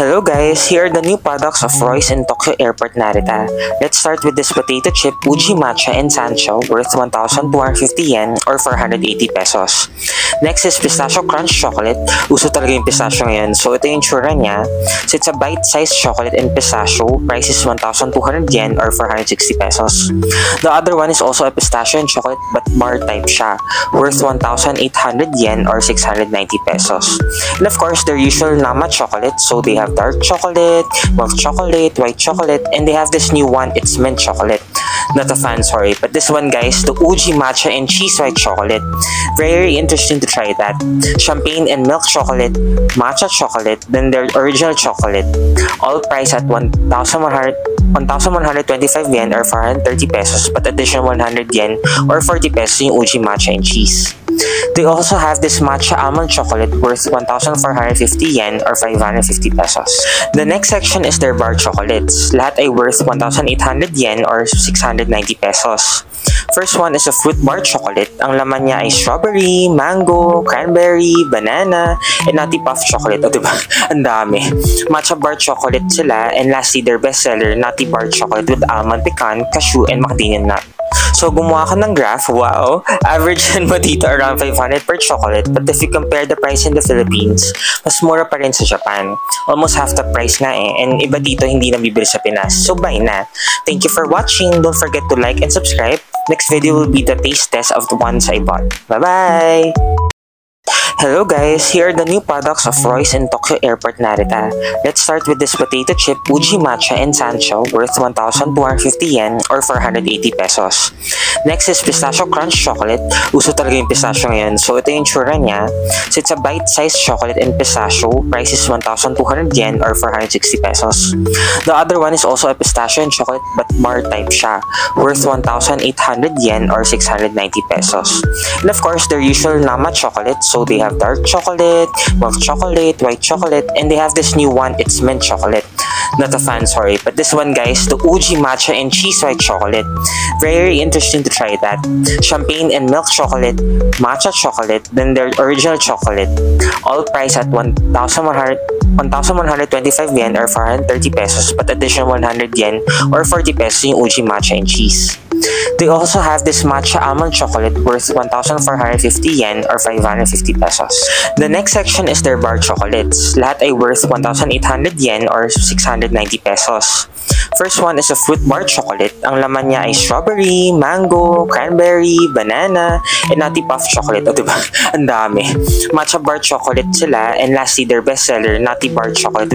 Hello guys, here are the new products of Royce in Tokyo Airport, Narita. Let's start with this potato chip Uji Matcha and Sancho worth 1,250 yen or 480 pesos. Next is pistachio crunch chocolate. Uso talaga yung pistachio ngayon, so ito yung tsura niya. So it's a bite-sized chocolate and pistachio. Price is 1,200 yen or 460 pesos. The other one is also a pistachio and chocolate but bar type siya, worth 1,800 yen or 690 pesos. And of course, their usual Nama chocolate, so they have dark chocolate, milk chocolate, white chocolate, and they have this new one, it's mint chocolate. Not a fan, sorry, but this one guys, the Uji Matcha and cheese white chocolate. Very interesting to try that. Champagne and milk chocolate, matcha chocolate, then their original chocolate. All priced at 1,125 yen or 430 pesos, but additional 100 yen or 40 pesos yung Uji Matcha and cheese. They also have this matcha almond chocolate worth 1,450 yen or 550 pesos. The next section is their bar chocolates. Lahat ay worth 1,800 yen or 690 pesos. First one is a fruit bar chocolate. Ang laman niya ay strawberry, mango, cranberry, banana, and nutty puff chocolate. O diba? Ang dami. Matcha bar chocolate sila, and lastly their bestseller, nutty bar chocolate with almond, pecan, cashew, and macadamia nut. So, gumawa ko ng graph. Wow! Average mo dito around 500 per chocolate. But if you compare the price in the Philippines, mas mura pa rin sa Japan. Almost half the price nga eh. And iba dito hindi nabibili sa Pinas. So, buy na. Thank you for watching. Don't forget to like and subscribe. Next video will be the taste test of the ones I bought. Bye-bye! Hello guys, here are the new products of Royce in Tokyo Airport, Narita. Let's start with this potato chip Uji Matcha and Sancho worth 1,250 yen or 480 pesos. Next is pistachio crunch chocolate. Uso talaga yung pistachio ngayon, so ito yung tsura niya. So it's a bite-sized chocolate and pistachio. Price is 1,200 yen or 460 pesos. The other one is also a pistachio and chocolate but bar type siya, worth 1,800 yen or 690 pesos. And of course, their usual Nama chocolate, so they have dark chocolate, milk chocolate, white chocolate, and they have this new one, it's mint chocolate. Not a fan, sorry, but this one guys, the Uji Matcha and cheese white chocolate. Very interesting to try that. Champagne and milk chocolate, matcha chocolate, then their original chocolate. All priced at 1,125 yen or 430 pesos, but additional 100 yen or 40 pesos yung Uji Matcha and cheese. They also have this matcha almond chocolate worth 1,450 yen or 550 pesos. The next section is their bar chocolates. Lahat ay worth 1,800 yen or 690 pesos. First one is a fruit bar chocolate. Ang laman niya ay strawberry, mango, cranberry, banana, and nutty puff chocolate. O diba? Ang dami. Matcha bar chocolate sila, and lastly their bestseller, nutty bar chocolate.